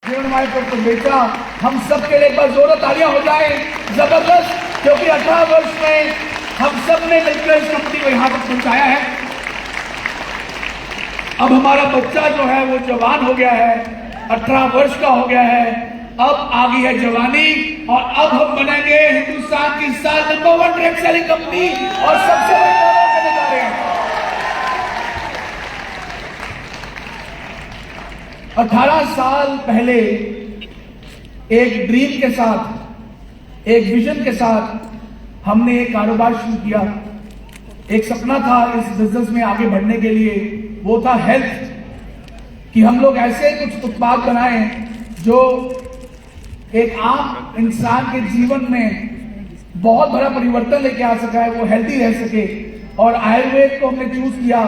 को बेचा। हम सब के लिए एक बार जोरों तालियां हो जाए जबरदस्त, क्योंकि 18 वर्ष में हम सब ने मिलकर इस कंपनी को यहां तक पहुंचाया है। अब हमारा बच्चा जो है वो जवान हो गया है, 18 वर्ष का हो गया है, अब आ गई है जवानी और अब हम बनेंगे हिंदुस्तान की नंबर 1 डायरेक्ट सेलिंग कंपनी और सबसे बड़ी गौरव करने जा रहे हैं। 18 साल पहले एक ड्रीम के साथ, एक विजन के साथ हमने एक कारोबार शुरू किया। एक सपना था इस बिजनेस में आगे बढ़ने के लिए, वो था हेल्थ, कि हम लोग ऐसे कुछ उत्पाद बनाएं जो एक आम इंसान के जीवन में बहुत बड़ा परिवर्तन लेके आ सका है, वो हेल्दी रह सके। और आयुर्वेद को हमने चूज किया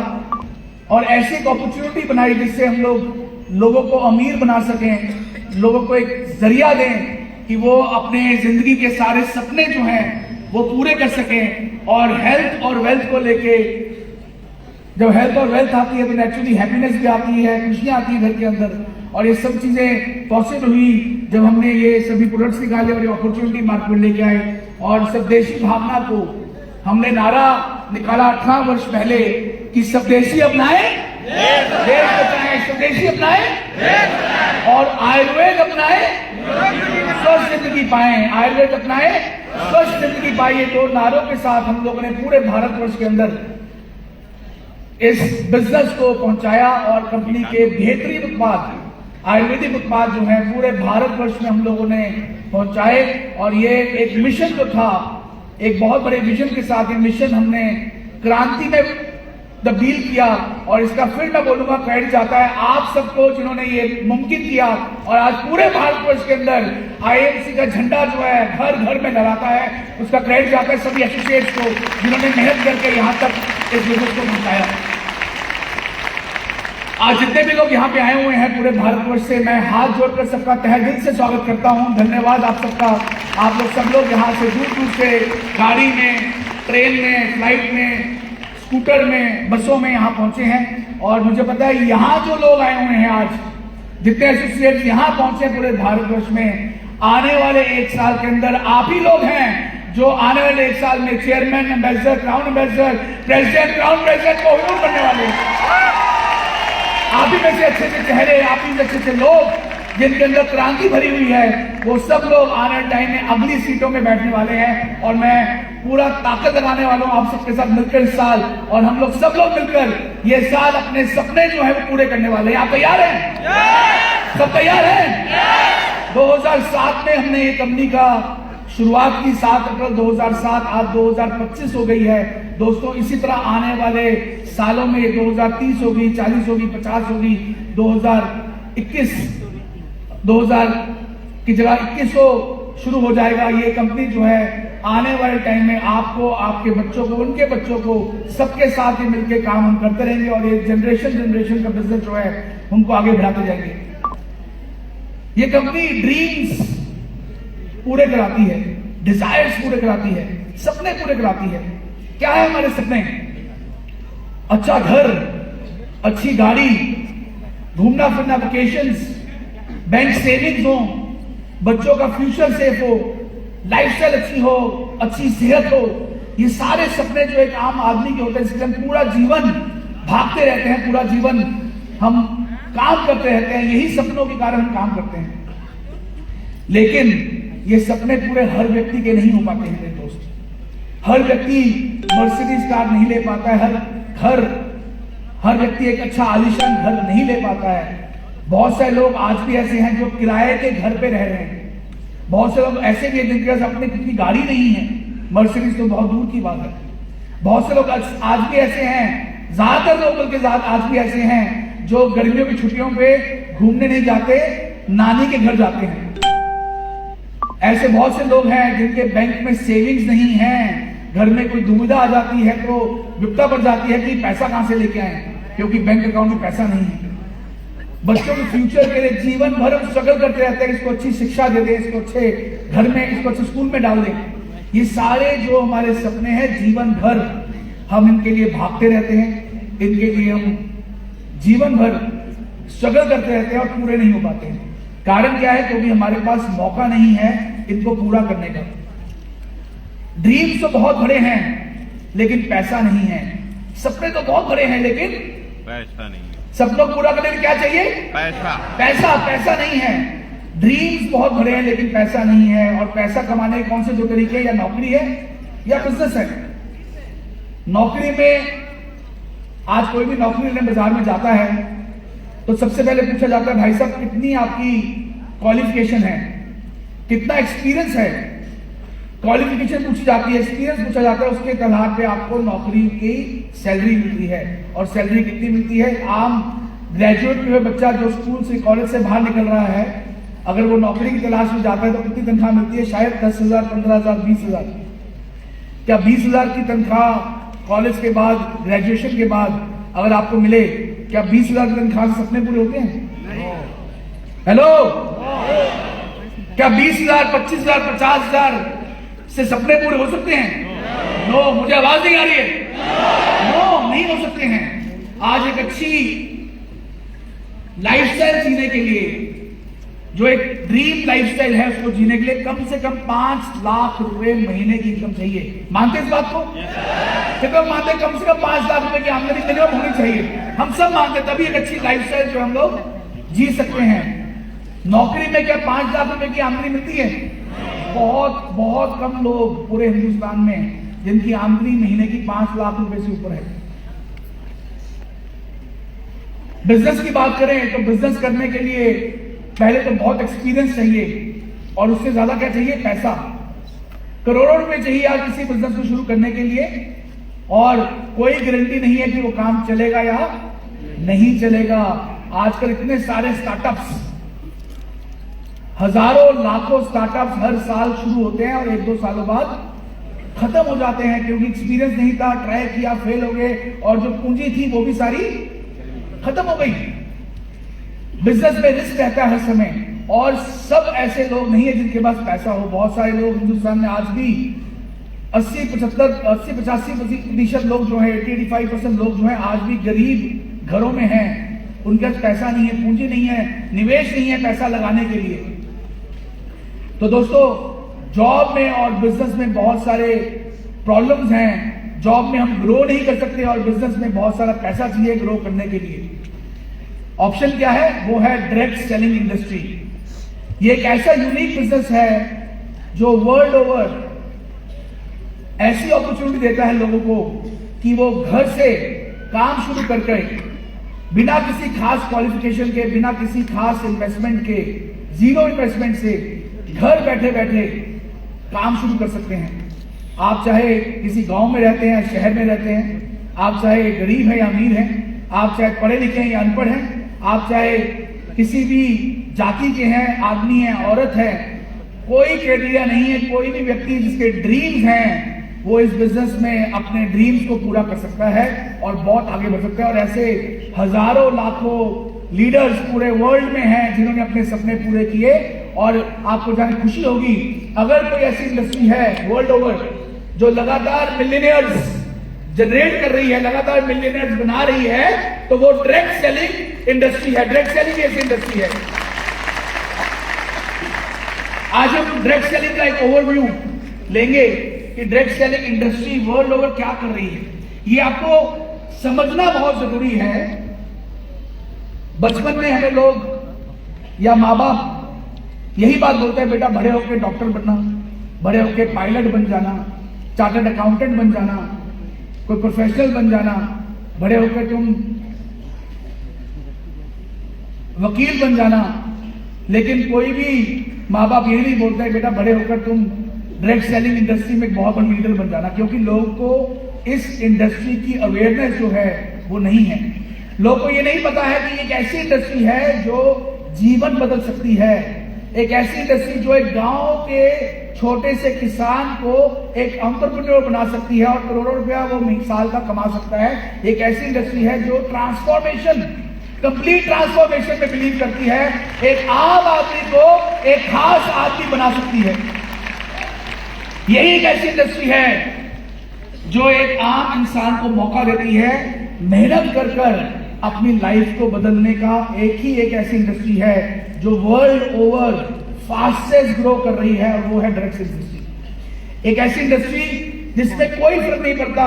और ऐसी एक अपॉर्चुनिटी बनाई जिससे हम लोगों को अमीर बना सकें, लोगों को एक जरिया दें कि वो अपने जिंदगी के सारे सपने जो हैं वो पूरे कर सकें। और हेल्थ और वेल्थ को लेके, जब हेल्थ और वेल्थ आती है तो नेचुरली हैप्पीनेस भी आती है, खुशियां आती है घर के अंदर। और ये सब चीजें पॉसिबल हुई जब हमने ये सभी प्रोडक्ट्स निकाले और ये अपॉर्चुनिटी मार्केट में लेके आए। और स्वदेशी भावना को हमने नारा निकाला 18 वर्ष पहले कि स्वदेशी अपनाए देश बचाएं, स्वदेशी अपनाए और आयुर्वेद अपनाए स्वस्थ जिंदगी पाए, आयुर्वेद अपनाए स्वस्थ जिंदगी पाइए। तो नारों के साथ हम लोगों ने पूरे भारतवर्ष के अंदर इस बिजनेस को पहुंचाया और कंपनी के बेहतरीन उत्पाद, आयुर्वेदिक उत्पाद जो है पूरे भारतवर्ष में हम लोगों ने पहुंचाए। और ये एक मिशन जो था, एक बहुत बड़े विजन के साथ ये मिशन हमने क्रांति में तब्दील किया। और इसका फिर मैं बोलूंगा क्रेडिट जाता है आप सबको जिन्होंने ये मुमकिन किया। और आज पूरे भारतवर्ष के अंदर आईएमसी का झंडा जो है घर घर में लहराता है, उसका क्रेडिट जाता है सभी एसोसिएट्स को जिन्होंने मेहनत करके यहाँ तक इस बिजनेस को पहुंचाया। आज जितने भी लोग यहाँ पे आए हुए हैं पूरे भारतवर्ष से, मैं हाथ जोड़कर सबका तहे दिल से स्वागत करता हूँ। धन्यवाद आप सबका। आप लोग सब लोग यहाँ से दूर दूर से गाड़ी में, ट्रेन में, फ्लाइट में, स्कूटर में, बसों में यहाँ पहुंचे हैं। और मुझे पता है यहाँ जो लोग आए हुए हैं आज, जितने एसोसिएट यहाँ पहुंचे पूरे भारतवर्ष में, आने वाले 1 साल के अंदर आप ही लोग हैं जो आने वाले 1 साल में chairman, ambassador, crown ambassador, president, crown president को हुजूर बनने वाले। आप ही में से अच्छे अच्छे चेहरे, आप ही में अच्छे अच्छे लोग जिनके अंदर क्रांति भरी हुई है, वो सब लोग आने वाले टाइम में अगली सीटों में बैठने वाले हैं। और मैं पूरा ताकत लगाने वाला हूं आप सबके साथ मिलकर इस साल, और हम लोग सब लोग मिलकर ये साल अपने सपने जो है वो पूरे करने वाले हैं। आप तैयार हैं? सब तैयार हैं? 2007 में हमने ये कंपनी का शुरुआत की, 7 अप्रैल 2007, आज 2025 हो गई है। दोस्तों इसी तरह आने वाले सालों में 2030 होगी, 40 होगी, 50 होगी, 2000 की जगह 2100 शुरू हो जाएगा। ये कंपनी जो है आने वाले टाइम में आपको, आपके बच्चों को, उनके बच्चों को, सबके साथ ही मिलकर काम हम करते रहेंगे और ये जनरेशन का बिजनेस जो है उनको आगे बढ़ाते जाएंगे। ये कंपनी ड्रीम्स पूरे कराती है, डिजायर्स पूरे कराती है, सपने पूरे कराती है। क्या है हमारे सपने? अच्छा घर, अच्छी गाड़ी, घूमना फिरना, वेकेशंस, बैंक सेविंग्स हो, बच्चों का फ्यूचर सेफ हो, लाइफस्टाइल अच्छी हो, अच्छी सेहत हो। ये सारे सपने जो एक आम आदमी के होते हैं, इसलिए हम पूरा जीवन भागते रहते हैं, पूरा जीवन हम काम करते रहते हैं, यही सपनों के कारण हम काम करते हैं। लेकिन ये सपने पूरे हर व्यक्ति के नहीं हो पाते हैं मेरे दोस्त। हर व्यक्ति मर्सिडीज कार नहीं ले पाता है, हर व्यक्ति एक अच्छा आलीशान घर नहीं ले पाता है। बहुत सारे लोग आज भी ऐसे हैं जो किराए के घर पे रह रहे हैं। बहुत से लोग ऐसे भी हैं जिनके पास अपनी खुद की गाड़ी नहीं है, मर्सिडीज तो बहुत दूर की बात है। बहुत से लोग आज भी ऐसे हैं, ज्यादातर लोगों के साथ आज भी ऐसे हैं जो गर्मियों की छुट्टियों पे घूमने नहीं जाते, नानी के घर जाते हैं। ऐसे बहुत से लोग हैं जिनके बैंक में सेविंग्स नहीं है, घर में कोई दुविधा आ जाती है तो विपदा पड़ जाती है कि पैसा कहां से लेके आए, क्योंकि बैंक अकाउंट में पैसा नहीं है। बच्चों के फ्यूचर के लिए जीवन भर हम स्ट्रगल करते रहते हैं, इसको अच्छी शिक्षा दे दें, इसको अच्छे घर में, इसको अच्छे स्कूल में डाल दें। ये सारे जो हमारे सपने हैं जीवन भर हम इनके लिए भागते रहते हैं, इनके लिए हम जीवन भर स्ट्रगल करते रहते हैं और पूरे नहीं हो पाते हैं। कारण क्या है? क्योंकि हमारे पास मौका नहीं है इनको पूरा करने का। ड्रीम्स तो बहुत बड़े हैं लेकिन पैसा नहीं है। सपने तो बहुत बड़े हैं लेकिन पैसा नहीं है। सपनों को पूरा करने में क्या चाहिए? पैसा। पैसा नहीं है। ड्रीम्स बहुत बड़े हैं लेकिन पैसा नहीं है। और पैसा कमाने के कौन से दो तरीके? या नौकरी है या बिजनेस है। नौकरी में आज कोई भी नौकरी लेने बाजार में जाता है तो सबसे पहले पूछा जाता है, भाई साहब कितनी आपकी क्वालिफिकेशन है, कितना एक्सपीरियंस है। क्वालिफिकेशन पूछी जाती है, एक्सपीरियंस पूछा जाता है, उसके आधार पे आपको नौकरी की सैलरी मिलती है। और सैलरी कितनी मिलती है? आम ग्रेजुएट हुए बच्चा जो स्कूल से कॉलेज से बाहर निकल रहा है, अगर वो नौकरी की तलाश में जाता है तो कितनी तनख्वाह मिलती है? शायद 10,000, 15,000, 20,000। क्या 20,000 की तनख्वाह कॉलेज के बाद, ग्रेजुएशन के बाद अगर आपको मिले, क्या 20,000 की तनख्वाह से सपने पूरे होते हैं? हेलो, क्या 20,000, 25,000, 50,000 से सपने पूरे हो सकते हैं? नो। मुझे आवाज नहीं आ रही है। नो, नहीं हो सकते हैं। आज एक अच्छी लाइफस्टाइल जीने के लिए, जो एक ड्रीम लाइफस्टाइल है, उसको जीने के लिए कम से कम 5 लाख रुपए महीने की इनकम चाहिए। मानते इस बात को? कितना मानते? कम से कम 5 लाख रुपए की आमदनी मिनिमम होनी चाहिए। हम सब मानते, तभी एक अच्छी लाइफस्टाइल जो हम लोग जी सकते हैं। नौकरी में क्या 5 लाख रुपए की आमदनी मिलती है? बहुत बहुत कम लोग पूरे हिंदुस्तान में जिनकी आमदनी महीने की 5 लाख रुपए से ऊपर है। बिजनेस की बात करें तो बिजनेस करने के लिए पहले तो बहुत एक्सपीरियंस चाहिए और उससे ज्यादा क्या चाहिए? पैसा। करोड़ों रुपए चाहिए आज किसी बिजनेस को शुरू करने के लिए, और कोई गारंटी नहीं है कि वो काम चलेगा या नहीं चलेगा। आजकल इतने सारे स्टार्टअप्स, हजारों लाखों स्टार्टअप्स हर साल शुरू होते हैं और 1-2 सालों बाद खत्म हो जाते हैं, क्योंकि एक्सपीरियंस नहीं था, ट्राई किया, फेल हो गए, और जो पूंजी थी वो भी सारी खत्म हो गई। बिजनेस में रिस्क रहता है हर समय, और सब ऐसे लोग नहीं है जिनके पास पैसा हो। बहुत सारे लोग हिंदुस्तान में आज भी 80-85% लोग जो है, 80-85% लोग जो है आज भी गरीब घरों में हैं। उनके पास पैसा नहीं है, पूंजी नहीं है, निवेश नहीं है पैसा लगाने के लिए। तो दोस्तों, जॉब में और बिजनेस में बहुत सारे प्रॉब्लम्स हैं। जॉब में हम ग्रो नहीं कर सकते और बिजनेस में बहुत सारा पैसा चाहिए ग्रो करने के लिए। ऑप्शन क्या है? वो है डायरेक्ट सेलिंग इंडस्ट्री। ये एक ऐसा यूनिक बिजनेस है जो वर्ल्ड ओवर ऐसी अपॉर्चुनिटी देता है लोगों को कि वो घर से काम शुरू करके, बिना किसी खास क्वालिफिकेशन के, बिना किसी खास इन्वेस्टमेंट के, जीरो इन्वेस्टमेंट से घर बैठे बैठे काम शुरू कर सकते हैं। आप चाहे किसी गांव में रहते हैं, शहर में रहते हैं, आप चाहे गरीब हैं या अमीर हैं, आप चाहे पढ़े लिखे हैं या अनपढ़ हैं, आप चाहे किसी भी जाति के हैं, आदमी हैं, औरत है, कोई क्राइटेरिया नहीं है। कोई भी व्यक्ति जिसके ड्रीम्स हैं वो इस बिजनेस में अपने ड्रीम्स को पूरा कर सकता है और बहुत आगे बढ़ सकता है। और ऐसे हजारों लाखों लीडर्स पूरे वर्ल्ड में हैं जिन्होंने अपने सपने पूरे किए। और आपको जान खुशी होगी, अगर कोई ऐसी इंडस्ट्री है वर्ल्ड ओवर जो लगातार मिलियनियर्स जनरेट कर रही है, लगातार मिलियनियर्स बना रही है, तो वो डायरेक्ट सेलिंग इंडस्ट्री है। डायरेक्ट सेलिंग ऐसी इंडस्ट्री है। आज हम डायरेक्ट सेलिंग का एक ओवरव्यू लेंगे कि direct selling industry world over क्या कर रही है। ये आपको समझना बहुत जरूरी है। बचपन में हमें लोग या माँ बाप यही बात बोलते हैं, बेटा बड़े होकर डॉक्टर बनना, बड़े होकर पायलट बन जाना, चार्टर्ड अकाउंटेंट बन जाना, कोई प्रोफेशनल बन जाना, बड़े होकर तुम वकील बन जाना। लेकिन कोई भी माँ बाप ये नहीं बोलता है, बेटा बड़े होकर तुम डायरेक्ट सेलिंग इंडस्ट्री में एक बहुत बड़ी लीडर बन जाना, क्योंकि लोगों को इस इंडस्ट्री की अवेयरनेस जो है वो नहीं है। लोगों को ये नहीं पता है कि एक ऐसी इंडस्ट्री है जो जीवन बदल सकती है, एक ऐसी इंडस्ट्री जो एक गांव के छोटे से किसान को एक एंटरप्रेन्योर बना सकती है और करोड़ों रुपया वो साल का कमा सकता है। एक ऐसी इंडस्ट्री है जो ट्रांसफॉर्मेशन, कंप्लीट ट्रांसफॉर्मेशन में बिलीव करती है, एक आम आदमी को एक खास आदमी बना सकती है। यही एक ऐसी इंडस्ट्री है जो एक आम इंसान को मौका देती है मेहनत कर कर अपनी लाइफ को बदलने का। एक ही एक ऐसी इंडस्ट्री है जो वर्ल्ड ओवर फास्टेस्ट ग्रो कर रही है, और वो है ड्रग्स इंडस्ट्री। एक ऐसी इंडस्ट्री जिसमें कोई फर्क नहीं पड़ता,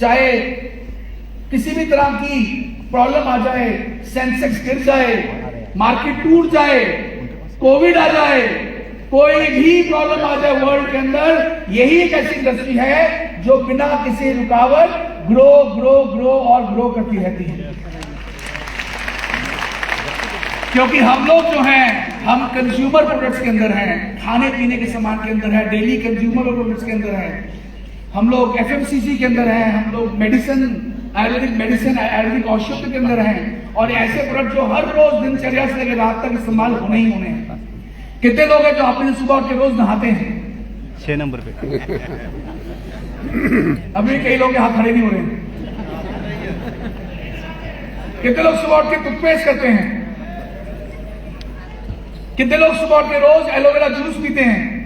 चाहे किसी भी तरह की प्रॉब्लम आ जाए, सेंसेक्स गिर जाए, मार्केट टूट जाए, कोविड आ जाए, कोई भी प्रॉब्लम आ जाए वर्ल्ड के अंदर, यही एक ऐसी इंडस्ट्री है जो बिना किसी रुकावट ग्रो ग्रो ग्रो और ग्रो करती रहती है। क्योंकि हम लोग जो हैं, हम कंज्यूमर प्रोडक्ट्स के अंदर हैं, खाने पीने के सामान के अंदर है, डेली कंज्यूमर प्रोडक्ट्स के अंदर है, हम लोग एफएमसीजी के अंदर हैं, हम लोग मेडिसिन, आयुर्वेदिक मेडिसिन, आयुर्वेदिक औषध के अंदर हैं, और ऐसे प्रोडक्ट जो हर रोज दिनचर्या से लेकर रात तक इस्तेमाल होने ही होने हैं। कितने लोग हैं जो अपने सुबह उठ के रोज नहाते हैं? 6 नंबर पे। अभी कई लोग हाथ खड़े नहीं हो रहे हैं। कितने लोग सुबह उठ के टूथपेस्ट करते हैं? कितने लोग सुबह उठ के रोज एलोवेरा जूस पीते हैं?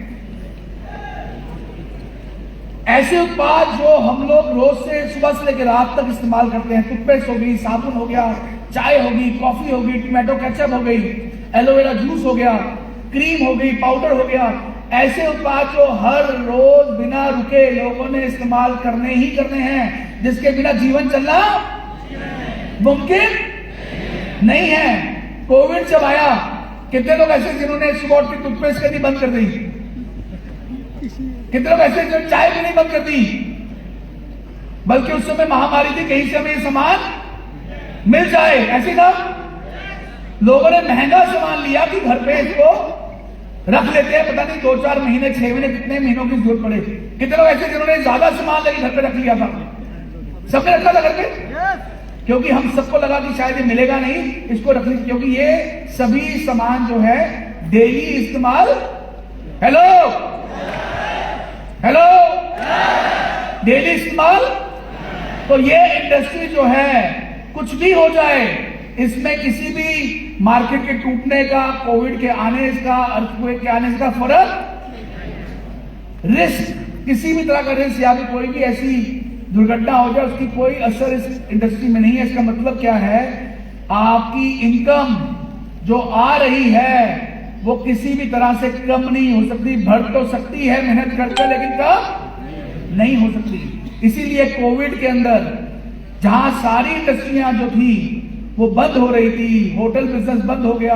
ऐसे उत्पाद जो हम लोग रोज से सुबह से लेकर रात तक इस्तेमाल करते हैं, टूथपेस्ट हो गई, साबुन हो गया, चाय होगी, कॉफी होगी, टोमेटो केचप हो गई, एलोवेरा जूस हो गया, क्रीम हो गई, पाउडर हो गया, ऐसे उत्पाद जो हर रोज बिना रुके लोगों ने इस्तेमाल करने ही करने हैं, जिसके बिना जीवन चलना मुमकिन नहीं है। कोविड जब आया, कितने लोग ऐसे जिन्होंने सुबह उठ के टूथपेस्ट करनी बंद कर दी? कितने लोग ऐसे जो चाय भी नहीं बंद कर दी? बल्कि उस समय महामारी थी, कहीं से हमें ये सामान मिल जाए, ऐसे था। लोगों ने महंगा सामान लिया कि घर पे इसको रख लेते हैं, पता नहीं 2-4 महीने, 6 महीने, कितने महीनों की जरूरत पड़े। कितने लोग ऐसे जिन्होंने ज्यादा सामान लेके घर पे रख लिया था? सबने रखा था घर पे, क्योंकि हम सबको लगा कि शायद ये मिलेगा नहीं, इसको रख लीजिए, क्योंकि ये सभी सामान जो है डेली इस्तेमाल, हेलो हेलो, डेली इस्तेमाल। तो ये इंडस्ट्री जो है, कुछ भी हो जाए, इसमें किसी भी मार्केट के टूटने का, कोविड के आने का, अर्थक्वेक के आने का फर्क, रिस्क, किसी भी तरह का रिस्क या फिर कोई भी ऐसी दुर्घटना हो जाए, उसकी कोई असर इस इंडस्ट्री में नहीं है। इसका मतलब क्या है? आपकी इनकम जो आ रही है वो किसी भी तरह से कम नहीं हो सकती। बढ़ तो सकती है मेहनत करके, लेकिन कम नहीं हो सकती। इसीलिए कोविड के अंदर जहां सारी इंडस्ट्रियां जो थी वो बंद हो रही थी, होटल बिजनेस बंद हो गया,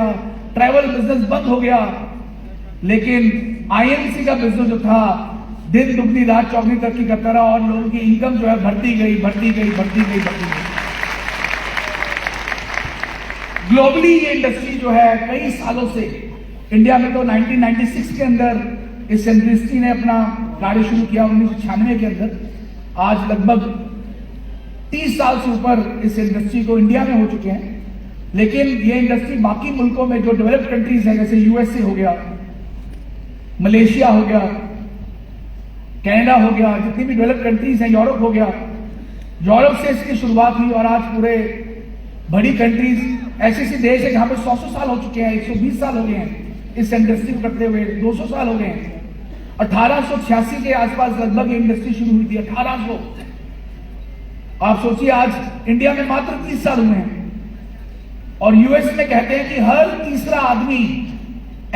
ट्रैवल बिजनेस बंद हो गया, लेकिन आईएमसी का बिजनेस जो था दिन दुगनी रात चौगनी तरक्की करता रहा, और लोगों की इनकम जो है बढ़ती गई, बढ़ती गई, बढ़ती गई, बढ़ती गई। ग्लोबली ये इंडस्ट्री जो है कई सालों से, इंडिया में तो 1996 के अंदर इस इंडस्ट्री ने अपना कार्य शुरू किया, 1996 के अंदर। आज लगभग 30 साल से ऊपर इस इंडस्ट्री को इंडिया में हो चुके हैं। लेकिन ये इंडस्ट्री बाकी मुल्कों में जो डेवलप्ड कंट्रीज है, जैसे यूएसए हो गया, मलेशिया हो गया, कनाडा हो गया, जितनी भी डेवलप्ड कंट्रीज हैं, यूरोप हो गया, यूरोप से इसकी शुरुआत हुई, और आज पूरे बड़ी कंट्रीज, ऐसे ऐसे देश है जहां पे 100 साल हो चुके हैं, 120 साल हो गए हैं इस इंडस्ट्री को करते हुए, 200 साल हो गए हैं। 1886 के आसपास लगभग ये इंडस्ट्री शुरू हुई थी, 1800। आप सोचिए आज इंडिया में मात्र 30 साल हुए हैं, और यूएस में कहते हैं कि हर तीसरा आदमी,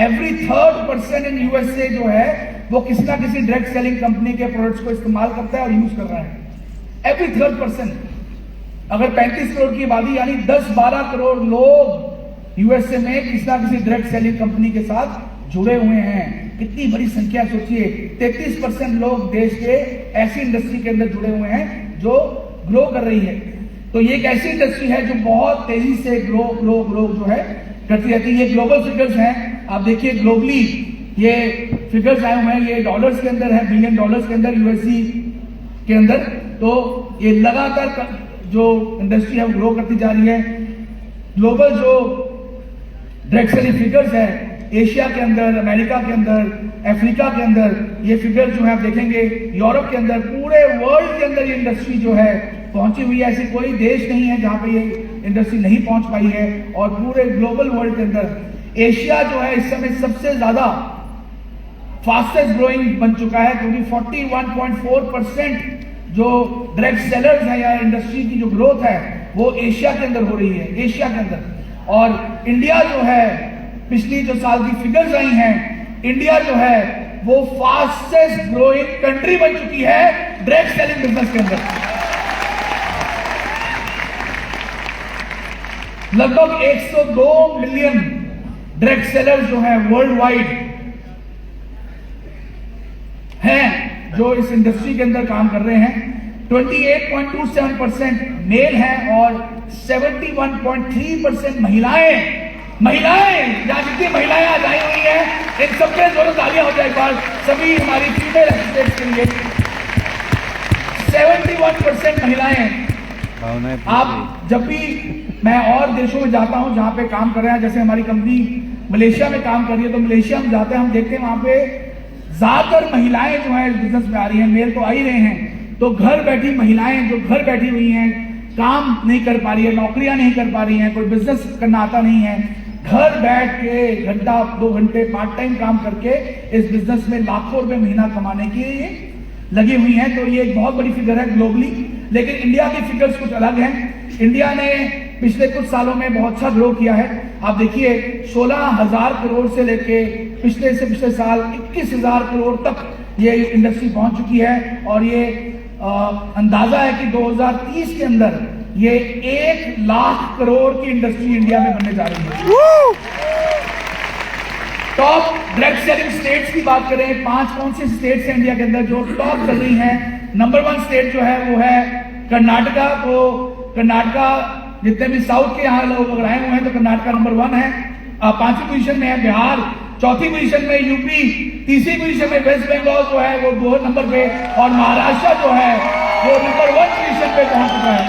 every third person in USA जो है वो किसी ना किसी ड्रग सेलिंग कंपनी के प्रोडक्ट्स को इस्तेमाल करता है और यूज कर रहा है। Every third person. अगर 35 करोड़ की आबादी, यानी 10-12 करोड़ लोग यूएसए में किसी ना किसी ड्रग सेलिंग कंपनी के साथ जुड़े हुए हैं। कितनी बड़ी संख्या सोचिए। 33% लोग देश के ऐसी इंडस्ट्री के अंदर जुड़े हुए हैं जो ग्रो कर रही है। तो ये एक ऐसी इंडस्ट्री है जो बहुत तेजी से ग्रो जो है करती रहती है। ये ग्लोबल फिगर्स हैं, आप देखिए ग्लोबली ये फिगर्स आए हुए हैं, ये डॉलर्स के अंदर है, बिलियन डॉलर्स के अंदर, यूएसडी के अंदर। तो ये लगातार जो इंडस्ट्री है वो ग्रो करती जा रही है। ग्लोबल जो ड्रग सेलिंग फिगर्स है, एशिया के अंदर, अमेरिका के अंदर, अफ्रीका के अंदर, ये फिगर जो है आप देखेंगे, यूरोप के अंदर, पूरे वर्ल्ड के अंदर ये इंडस्ट्री जो है पहुंची हुई है। ऐसी कोई देश नहीं है जहां पे ये इंडस्ट्री नहीं पहुंच पाई है। और पूरे ग्लोबल वर्ल्ड के अंदर एशिया जो है इस समय सबसे ज्यादा फास्टेस्ट ग्रोइंग बन चुका है, क्योंकि 41.4% जो ड्रग सेलर्स है या इंडस्ट्री की जो ग्रोथ है वो एशिया के अंदर हो रही है, एशिया के अंदर। और इंडिया जो है पिछली जो साल की फिगर्स आई हैं, इंडिया जो है वो फास्टेस्ट ग्रोइंग कंट्री बन चुकी है डायरेक्ट सेलिंग बिजनेस के अंदर। लगभग 102 मिलियन डायरेक्ट सेलर जो है वर्ल्ड वाइड हैं, जो इस इंडस्ट्री के अंदर काम कर रहे हैं। 28.27% मेल हैं और 71.3% महिलाएं। जहां जितनी महिलाएं आज आई हुई हैं, इन सबके जोरों तालियां हो जाए एक बार सभी हमारी फीमेल एसोसिएट्स के लिए। 71% महिलाएं। आप जब भी मैं और देशों में जाता हूं जहां पे काम कर रहे हैं, जैसे हमारी कंपनी मलेशिया में काम कर रही है, तो मलेशिया में जाते हैं, हम देखते हैं वहां पे ज्यादातर महिलाएं जो है इस बिजनेस में आ रही हैं। मेल तो आ ही रहे हैं, तो घर बैठी महिलाएं जो घर बैठी हुई हैं, काम नहीं कर पा रही है, नौकरियां नहीं कर पा रही हैं, कोई बिजनेस करना आता नहीं है, घर बैठ के घंटा 2 घंटे पार्ट टाइम काम करके इस बिजनेस में लाखों रुपए महीना कमाने की लगी हुई हैं। तो ये एक बहुत बड़ी फिगर है ग्लोबली, लेकिन इंडिया की फिगर्स कुछ अलग हैं। इंडिया ने पिछले कुछ सालों में बहुत अच्छा ग्रो किया है। आप देखिए 16,000 करोड़ से लेके पिछले साल 21,000 करोड़ तक ये इंडस्ट्री पहुंच चुकी है, और ये अंदाजा है कि 2030 के अंदर ये 1 लाख करोड़ की इंडस्ट्री इंडिया में बनने जा रही है। टॉप डायरेक्ट सेलिंग स्टेट्स की बात करें, 5 कौन सी स्टेट्स हैं इंडिया के अंदर जो टॉप कर रही हैं। नंबर 1 स्टेट जो है वो है कर्नाटका। तो कर्नाटका, जितने भी साउथ के यहाँ लोग अगर आए हुए हैं तो कर्नाटका नंबर 1 है। 5वीं पोजीशन में है बिहार, 4थी पोजीशन में यूपी, 3री पोजीशन में वेस्ट बंगाल जो है वो 2 नंबर पे, और महाराष्ट्र जो है वो नंबर 1 पोजीशन पे पहुंच चुका है।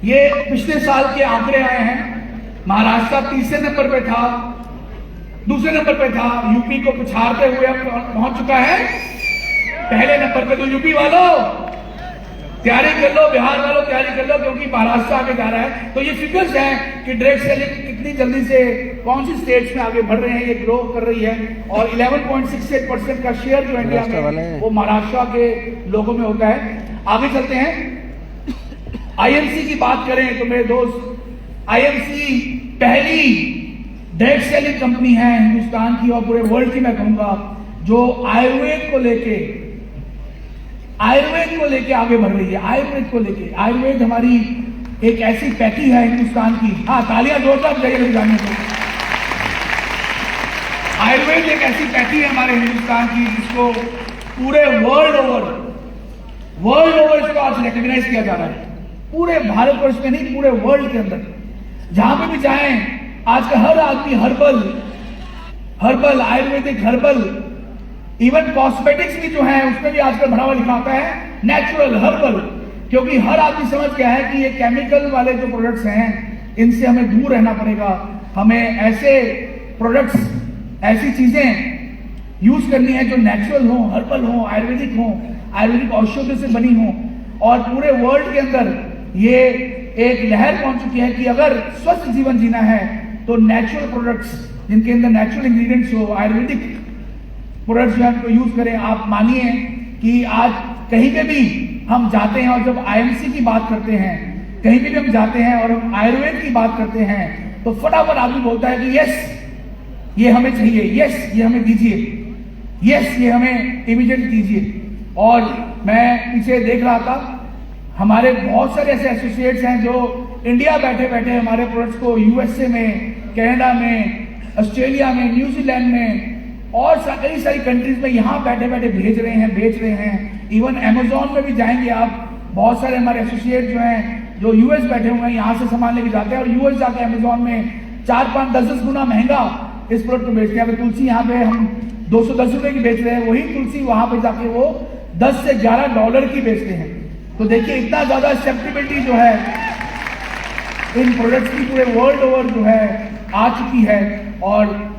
ये पिछले साल के आंकड़े आए हैं। महाराष्ट्र 3रे नंबर पे था, 2रे नंबर पे था, यूपी को पिछाड़ते हुए पहुंच चुका है पहले नंबर पे। तो यूपी वालों तैयारी कर लो, बिहार वालों तैयारी कर लो, क्योंकि महाराष्ट्र आगे जा रहा है। तो ये फिगर्स हैं कि डायरेक्ट सेलिंग कितनी जल्दी से कौन सी स्टेट्स में आगे बढ़ रहे हैं, ये ग्रो कर रही है। और 11.68% का शेयर जो इंडिया में वो महाराष्ट्र के लोगों में होता है। आगे चलते हैं। आईएमसी की बात करें तो मेरे दोस्त, आईएमसी पहली डायरेक्ट सेलिंग कंपनी है हिंदुस्तान की और पूरे वर्ल्ड की, मैं कहूंगा, जो आयुर्वेद को लेके आगे बढ़ रही है। आयुर्वेद को लेके, आयुर्वेद हमारी एक ऐसी पैकी है हिंदुस्तान की। हाँ, तालियां जोरदार बजाइए जाने को। आयुर्वेद एक ऐसी पैकी है हमारे हिंदुस्तान की जिसको पूरे वर्ल्ड ओवर इसको आज रिकॉग्नाइज किया जा रहा है। पूरे भारतवर्ष में नहीं, पूरे वर्ल्ड के अंदर जहां पे भी जाएं, आज का हर आदमी herbal Ayurvedic herbal, even cosmetics भी जो है उसमें भी आजकल बढ़ावा लिखा होता है नेचुरल हर्बल, क्योंकि हर आदमी समझ गया है कि ये केमिकल वाले जो प्रोडक्ट्स हैं इनसे हमें दूर रहना पड़ेगा। हमें ऐसे प्रोडक्ट्स, ऐसी चीजें यूज करनी है जो नेचुरल हो, हर्बल हो, आयुर्वेदिक हो, आयुर्वेदिक औषधि से बनी हो। और पूरे वर्ल्ड के अंदर ये एक लहर पहुंच चुकी है कि अगर स्वस्थ जीवन जीना है तो नेचुरल प्रोडक्ट्स, जिनके अंदर नेचुरल इंग्रेडिएंट्स हो, आयुर्वेदिक प्रोडक्ट्स जो है उनको यूज करें। आप मानिए कि आज कहीं पे भी हम जाते हैं और जब आईएमसी की बात करते हैं, कहीं पे भी हम जाते हैं और हम आयुर्वेद की बात करते हैं, तो फटाफट आदमी बोलता है कि यस ये हमें चाहिए, यस ये हमें दीजिए, यस ये हमें इमीडिएट दीजिए। और मैं पीछे देख रहा था, हमारे बहुत सारे ऐसे एसोसिएट्स हैं जो इंडिया बैठे बैठे हमारे प्रोडक्ट्स को यूएसए में, कनाडा में, ऑस्ट्रेलिया में, न्यूजीलैंड में और कई सारी कंट्रीज में यहाँ बैठे बैठे भेज रहे हैं, बेच रहे हैं। इवन अमेजोन में भी जाएंगे आप, बहुत सारे हमारे एसोसिएट जो हैं जो यूएस बैठे हुए हैं, यहाँ से सामान लेके जाते हैं और यूएस जाके अमेजोन में 4, 5, 10 गुना महंगा इस प्रोडक्ट को बेचते हैं। तुलसी यहाँ पे हम 210 रुपए की बेच रहे हैं, वही तुलसी वहां पे जाके वो 10 से 11 डॉलर की बेचते हैं। तो देखिए इतना ज्यादा एक्सेप्टेबिलिटी जो है इन प्रोडक्ट्स की पूरे वर्ल्ड ओवर जो है आ चुकी है। और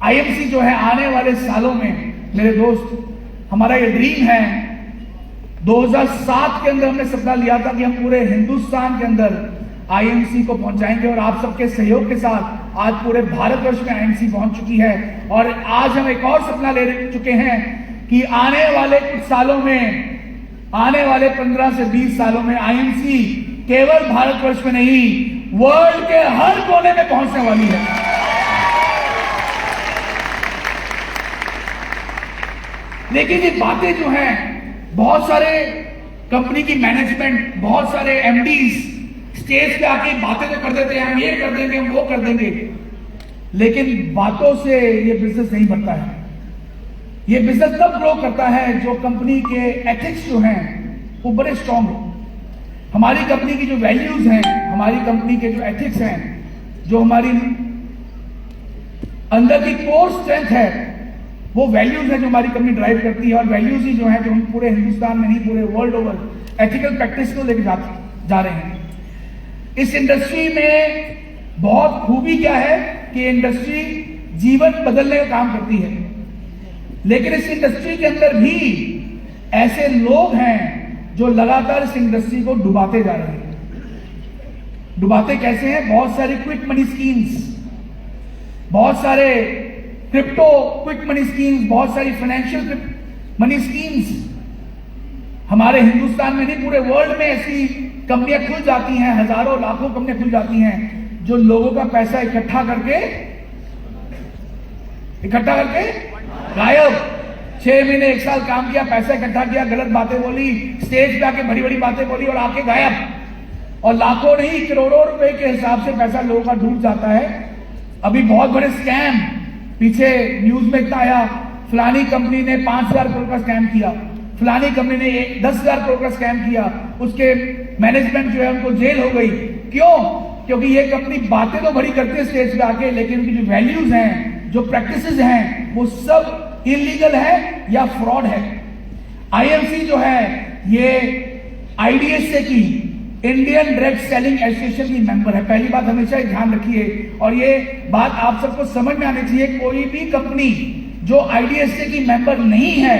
आईएमसी जो है आने वाले सालों में, मेरे दोस्त, हमारा ये ड्रीम है, 2007 के अंदर हमने सपना लिया था कि हम पूरे हिंदुस्तान के अंदर आईएमसी को पहुंचाएंगे और आप सबके सहयोग के साथ आज पूरे भारतवर्ष में आईएमसी पहुंच चुकी है। और आज हम एक और सपना ले चुके हैं कि आने वाले कुछ सालों में आने वाले 15 से 20 सालों में आईएमसी केवल भारतवर्ष में नहीं, वर्ल्ड के हर कोने में पहुंचने वाली है। लेकिन ये बातें जो हैं, बहुत सारे कंपनी की मैनेजमेंट, बहुत सारे एमडीज स्टेज पे आके बातें तो कर देते हैं, हम ये कर देंगे, हम वो कर देंगे, लेकिन बातों से ये बिजनेस नहीं बनता है। ये बिजनेस तब ग्रो करता है जो कंपनी के एथिक्स जो हैं वो बड़े स्ट्रांग हो। हमारी कंपनी की जो वैल्यूज हैं, हमारी कंपनी के जो एथिक्स हैं, जो हमारी अंदर की कोर स्ट्रेंथ है, वो वैल्यूज है जो हमारी कंपनी ड्राइव करती है। और वैल्यूज ही जो है जो हम पूरे हिंदुस्तान में नहीं, पूरे वर्ल्ड ओवर एथिकल प्रैक्टिस को लेकर जा रहे हैं। इस इंडस्ट्री में बहुत खूबी क्या है कि इंडस्ट्री जीवन बदलने का काम करती है, लेकिन इस इंडस्ट्री के अंदर भी ऐसे लोग हैं जो लगातार इस इंडस्ट्री को डुबाते जा रहे हैं। डुबाते कैसे हैं? बहुत सारी क्विक मनी स्कीम्स, बहुत सारे क्रिप्टो क्विक मनी स्कीम्स, बहुत सारी फाइनेंशियल मनी स्कीम्स। हमारे हिंदुस्तान में नहीं, पूरे वर्ल्ड में ऐसी कंपनियां खुल जाती हैं, हजारों लाखों कंपनियां खुल जाती हैं जो लोगों का पैसा इकट्ठा करके गायब। 6 महीने 1 साल काम किया, पैसा इकट्ठा किया, गलत बातें बोली, स्टेज पे आके बड़ी बड़ी बातें बोली और आके गायब। और लाखों नहीं, करोड़ों रुपए के हिसाब से पैसा लोगों का डूब जाता है। अभी बहुत बड़े स्कैम पीछे न्यूज में इतना आया, फलानी कंपनी ने 5,000 करोड़ का स्कैम किया, फलानी कंपनी ने 10,000 करोड़ का स्कैम किया, उसके मैनेजमेंट जो है उनको जेल हो गई। क्यों? क्योंकि ये कंपनी बातें तो बड़ी करती है स्टेज पे आके, लेकिन उनकी जो वैल्यूज हैं, जो प्रैक्टिसेस हैं, वो सब इलीगल है या फ्रॉड है। आईएमसी जो है ये आईडीएसए की, इंडियन डायरेक्ट सेलिंग एसोसिएशन की मेंबर है। पहली बात हमेशा ध्यान रखिए, और ये बात आप सबको समझ में आनी चाहिए, कोई भी कंपनी जो आईडीएसए की मेंबर नहीं है,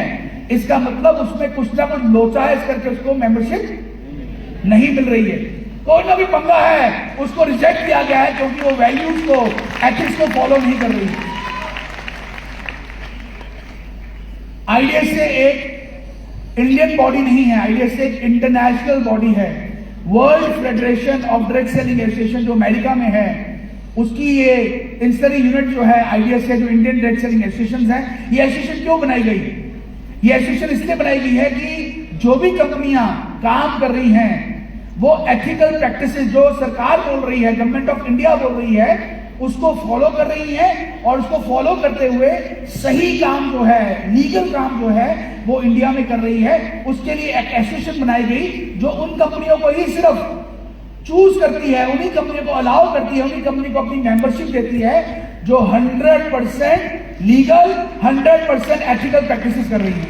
इसका मतलब उसमें कुछ ना कुछ लोचा है, इस करके उसको मेंबरशिप नहीं मिल रही है। कोई ना भी पंगा है, उसको रिजेक्ट किया गया है क्योंकि वो वैल्यूज को, एथिक्स को फॉलो नहीं कर रही है। आईडीएसए एक इंडियन बॉडी नहीं है, आईडीएसए एक इंटरनेशनल बॉडी है। World federation of direct selling association जो अमेरिका में है, उसकी ये इंस्टरी यूनिट जो है आईडीएसए, जो इंडियन डायरेक्ट सेलिंग एसोसिएशन है, ये एसोसिएशन क्यों बनाई गई? ये एसोसिएशन इसलिए बनाई गई है कि जो भी कंपनियां काम कर रही हैं, वो एथिकल प्रैक्टिसेस जो सरकार बोल रही है, गवर्नमेंट ऑफ इंडिया बोल रही है, उसको फॉलो कर रही है, और उसको फॉलो करते हुए सही काम जो है, लीगल काम जो है, वो इंडिया में कर रही है। उसके लिए एक एसोसिएशन बनाई गई जो उन कंपनियों को ही सिर्फ चूज करती है, उन्हीं कंपनियों को अलाउ करती है, उन्हीं कंपनी को अपनी मेंबरशिप देती है जो 100% लीगल, 100% एथिकल प्रैक्टिसेस कर रही है।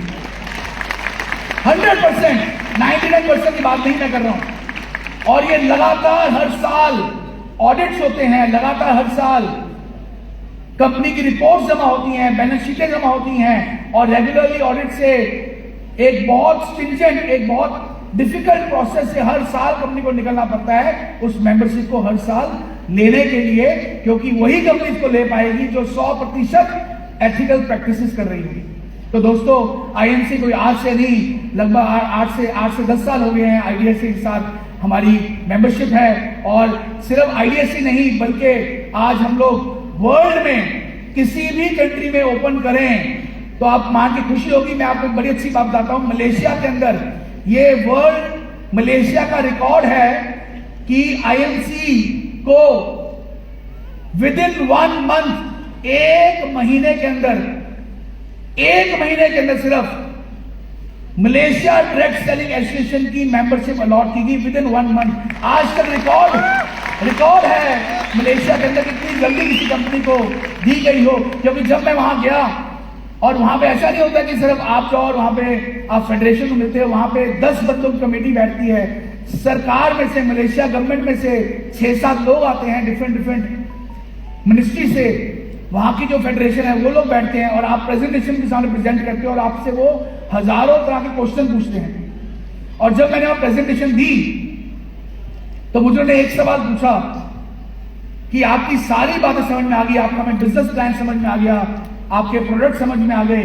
100%, 99% की बात नहीं मैं कर रहा हूं। और ये लगातार हर साल ऑडिट्स होते हैं, लगातार हर साल कंपनी की रिपोर्ट जमा होती हैं, बैलेंस शीटें जमा होती हैं, और रेगुलरली ऑडिट से एक बहुत स्ट्रिंजेंट, एक बहुत डिफिकल्ट प्रोसेस से हर साल कंपनी को निकलना पड़ता है उस मेंबरशिप को हर साल लेने के लिए, क्योंकि वही कंपनी इसको ले पाएगी जो 100% एथिकल प्रैक्टिसेस कर रही होगी। तो दोस्तों, आईएमसी कोई आज से नहीं, लगभग 8 से 10 साल हो गए हैं आईडीएसए के साथ हमारी मेंबरशिप है। और सिर्फ आईडीएसए नहीं, बल्कि आज हम लोग वर्ल्ड में किसी भी कंट्री में ओपन करें तो आप मान के खुशी होगी। मैं आपको बड़ी अच्छी बात बताता हूं, मलेशिया के अंदर ये वर्ल्ड, मलेशिया का रिकॉर्ड है कि आईएमसी को विदिन 1 मंथ, 1 महीने के अंदर सिर्फ मलेशिया डायरेक्ट सेलिंग एसोसिएशन की मेंबरशिप अलॉट की गई विदिन 1 मंथ। आज तक रिकॉर्ड है मलेशिया के अंदर कितनी जल्दी किसी कंपनी को दी गई हो। क्योंकि जब मैं वहां गया, और वहां पे ऐसा नहीं होता कि सिर्फ आप जाओ और वहां पे आप फेडरेशन को मिलते हो, वहां पे 10 बंदों की कमेटी बैठती है। सरकार में से, मलेशिया गवर्नमेंट में से 6-7 लोग आते हैं, डिफरेंट मिनिस्ट्री से। वहां की जो फेडरेशन है वो लोग बैठते हैं, और आप प्रेजेंटेशन के सामने प्रेजेंट करते हो, और आपसे वो हजारों तरह के क्वेश्चन पूछते हैं। और जब मैंने वहां प्रेजेंटेशन दी तो मुझे उन्होंने एक सवाल पूछा कि आपकी सारी बातें समझ में आ गई, आपका मैं बिजनेस प्लान समझ में आ गया, आपके प्रोडक्ट समझ में आ गए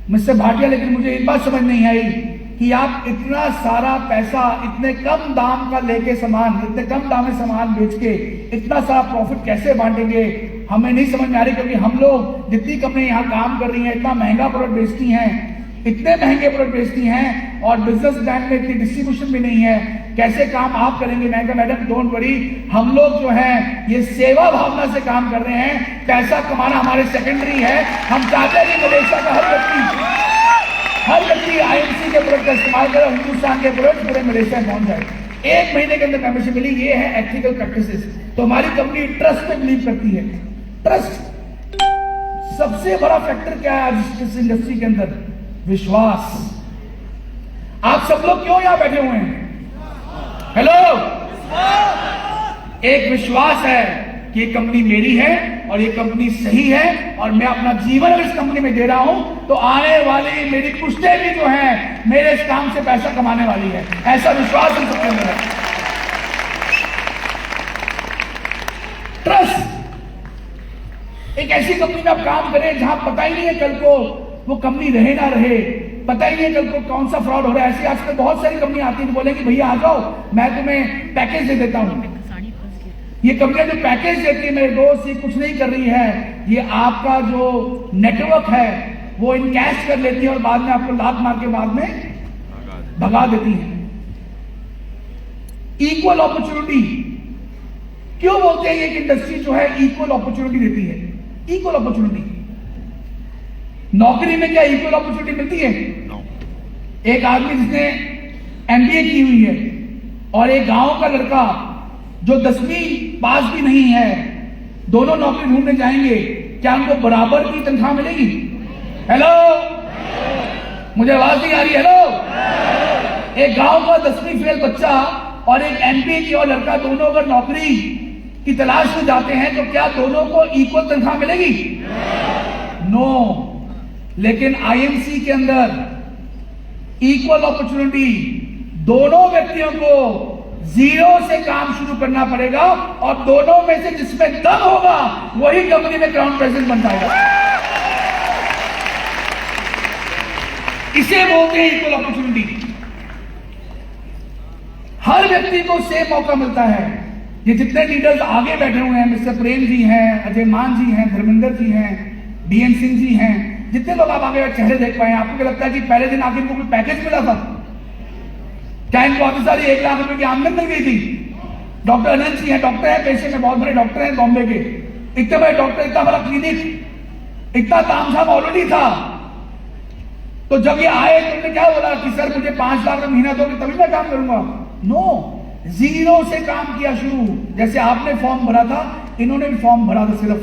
मिस्टर भाटिया, लेकिन मुझे एक बात समझ नहीं आई कि आप इतना सारा पैसा इतने कम दाम का लेके सामान, इतने कम दाम में सामान बेच के इतना सारा प्रॉफिट कैसे बांटेंगे, हमें नहीं समझ में आ रही। क्योंकि हम लोग जितनी कंपनी यहाँ काम कर रही हैं, इतना महंगा प्रोडक्ट बेचती हैं, इतने महंगे प्रोडक्ट बेचती हैं, और बिजनेस लैंड में इतनी डिस्ट्रीब्यूशन भी नहीं है, कैसे काम आप करेंगे? मैं कहा मैडम डोंट वरी, हम लोग जो है ये सेवा भावना से काम कर रहे हैं, पैसा कमाना हमारे सेकेंडरी है। हम चाहते हैं कि मलेशिया का हर व्यक्ति आईएमसी के प्रोडक्ट का इस्तेमाल करे, हिंदुस्तान के प्रोडक्ट पूरे मलेशिया में पहुंच जाए। 1 महीने के अंदर मेंबरशिप मिली, ये है एथिकल प्रैक्टिसेस। तो हमारी कंपनी ट्रस्ट पे बिलीव करती है। ट्रस्ट सबसे बड़ा फैक्टर क्या है आज इस इंडस्ट्री के अंदर? विश्वास। आप सब लोग क्यों यहां बैठे हुए हैं? हेलो, एक विश्वास है कि ये कंपनी मेरी है और ये कंपनी सही है, और मैं अपना जीवन इस कंपनी में दे रहा हूं, तो आने वाली मेरी पुश्तें भी जो है मेरे इस काम से पैसा कमाने वाली है। ऐसा विश्वास हम सबके अंदर है। ट्रस्ट। एक ऐसी कंपनी में आप काम करें जहां पता ही नहीं है कल को वो कंपनी रहे ना रहे, पता ही नहीं कल को कौन सा फ्रॉड हो रहा है। ऐसी आजकल बहुत सारी कंपनी आती है, बोलेंगे भैया आ जाओ, मैं तुम्हें पैकेज दे देता हूं। ये कंपनियां जो पैकेज देती है मेरे दोस्त, ये कुछ नहीं कर रही है, ये आपका जो नेटवर्क है वो इनकैश कर लेती है और बाद में आपको लात मार के बाद में भगा देती है। इक्वल अपॉर्चुनिटी क्यों बोलते हैं? एक इंडस्ट्री जो है इक्वल अपॉर्चुनिटी देती है। इक्वल अपॉर्चुनिटी, नौकरी में क्या इक्वल अपॉर्चुनिटी मिलती है? एक आदमी जिसने एमबीए की हुई है और एक गांव का लड़का जो 10वीं पास भी नहीं है, दोनों नौकरी ढूंढने जाएंगे, क्या उनको बराबर की तनख्वाह मिलेगी? हेलो, मुझे आवाज नहीं आ रही? हेलो, एक गांव का 10वीं फेल बच्चा और एक एमबीए की और लड़का, दोनों अगर नौकरी की तलाश में जाते हैं तो क्या दोनों को इक्वल तनख्वाह मिलेगी? नो। लेकिन आईएमसी के अंदर इक्वल अपॉर्चुनिटी, दोनों व्यक्तियों को जीरो से काम शुरू करना पड़ेगा, और दोनों में से जिसमें दम होगा वही कंपनी में क्राउन प्रेसिडेंट बन जाएगा। इसे बोलते हैं इक्वल अपॉर्चुनिटी। हर व्यक्ति को सेम मौका मिलता है। ये जितने लीडर्स आगे बैठे हुए हैं, मिस्टर प्रेम जी हैं, अजय मान जी हैं, धर्मेंद्र जी हैं, डीएन सिंह जी हैं, जितने लोग आप आगे चेहरे देख पाए, आपको क्या लगता है कि पहले दिन आगे इनको कोई पैकेज मिला था? क्या इनको बहुत सारी 1 लाख रुपए की आमदनी मिल गई थी? डॉक्टर अनंत जी हैं, डॉक्टर है पेशे में, बहुत बड़े डॉक्टर हैं बॉम्बे के, इतने बड़े डॉक्टर, इतना बड़ा क्लिनिक, इतना तामझाम ऑलरेडी था। तो जब ये आए तो उन्होंने क्या बोला कि सर मुझे 5 लाख महीना दोगे तभी मैं काम करूंगा? नो, जीरो से काम किया शुरू। जैसे आपने फॉर्म भरा था, इन्होंने भी फॉर्म भरा था, सिर्फ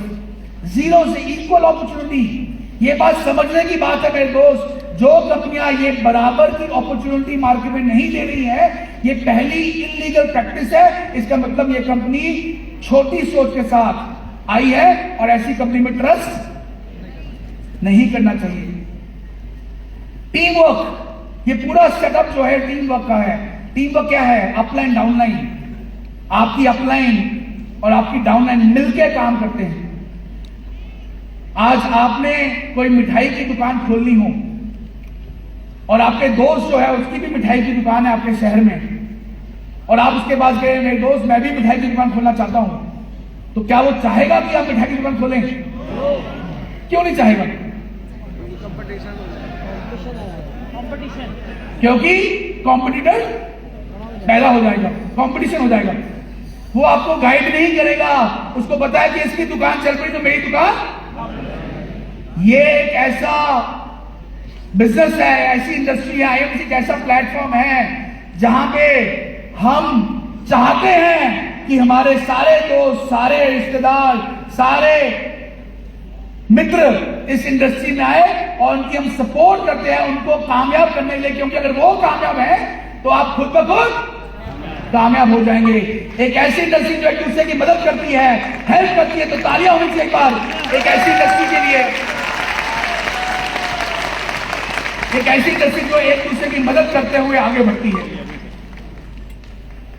जीरो से। इक्वल अपॉर्चुनिटी, ये बात समझने की बात है मेरे दोस्त। जो कंपनियां ये बराबर की अपॉर्चुनिटी मार्केट में नहीं दे रही है, ये पहली इलीगल प्रैक्टिस है। इसका मतलब ये कंपनी छोटी सोच के साथ आई है और ऐसी कंपनी में ट्रस्ट नहीं करना चाहिए। टीम वर्क, ये पूरा सेटअप जो है टीम वर्क का है। टीम वर्क क्या है? Upline downline. आपकी अपलाइन और आपकी डाउनलाइन मिलकर काम करते हैं। आज आपने कोई मिठाई की दुकान खोलनी हो और आपके दोस्त जो है उसकी भी मिठाई की दुकान है आपके शहर में, और आप उसके पास गए, मेरे दोस्त मैं भी मिठाई की दुकान खोलना चाहता हूं, तो क्या वो चाहेगा कि आप मिठाई की दुकान खोलें? क्यों नहीं चाहेगा? क्योंकि कॉम्पिटिटर पैदा हो जाएगा, कंपटीशन हो जाएगा। वो आपको गाइड नहीं करेगा, उसको पता है कि इसकी दुकान चल रही तो मेरी दुकान। ये एक ऐसा बिजनेस है, ऐसी इंडस्ट्री है, आईएमसी एक ऐसा प्लेटफॉर्म है जहां पे हम चाहते हैं कि हमारे सारे दोस्त, सारे रिश्तेदार, सारे मित्र इस इंडस्ट्री में आए और उनकी हम सपोर्ट करते हैं उनको कामयाब करने के लिए, क्योंकि अगर वो कामयाब है तो आप खुद ब खुद कामयाब हो जाएंगे। एक ऐसी इंडस्ट्री जो एक दूसरे की मदद करती है, हेल्प करती है, तो तालियां होनी चाहिए एक बार एक ऐसी इंडस्ट्री के लिए। एक ऐसी इंडस्ट्री जो एक दूसरे की मदद करते हुए आगे बढ़ती है।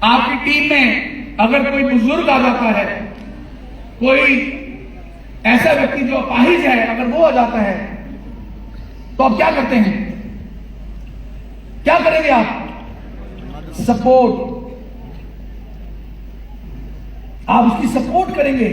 आपकी टीम में अगर कोई बुजुर्ग आ जाता है, कोई ऐसा व्यक्ति जो अपाहिज है, अगर वो आ जाता है तो आप क्या करते हैं? क्या करेंगे आप? सपोर्ट। आप उसकी सपोर्ट करेंगे।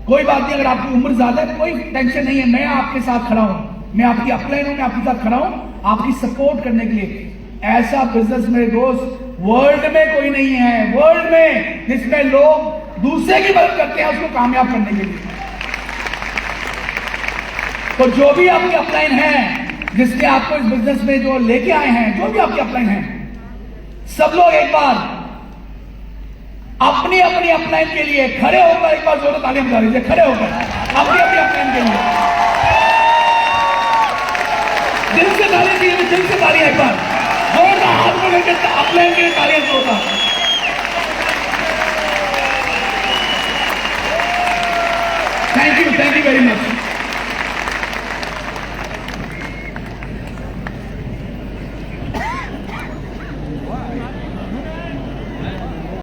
कोई बात नहीं, अगर आपकी उम्र ज्यादा है कोई टेंशन नहीं है, मैं आपके साथ खड़ा हूं, मैं आपकी अपलाइन हूं, मैं आपके साथ खड़ा हूं आपकी सपोर्ट करने के लिए। ऐसा बिजनेस मेरे दोस्त वर्ल्ड में कोई नहीं है, वर्ल्ड में, जिसमें लोग दूसरे की मदद करते हैं उसको कामयाब करने के लिए। तो जो भी आपकी अपलाइन है, जिसने आपको इस बिजनेस में जो लेके आए हैं, जो भी आपकी अपलाइन है, सब लोग एक बार अपनी अपनी अपलाइन के लिए खड़े होकर एक बार जोर से तालियां बजा लीजिए। खड़े होकर अपनी अपनी अपलाइन के लिए दिल से तालियां कीजिए, दिल से तालियां एक बार जोरदार हाथ को लेकर अपलाइन के लिए तालियां जोरदार। Thank you very much.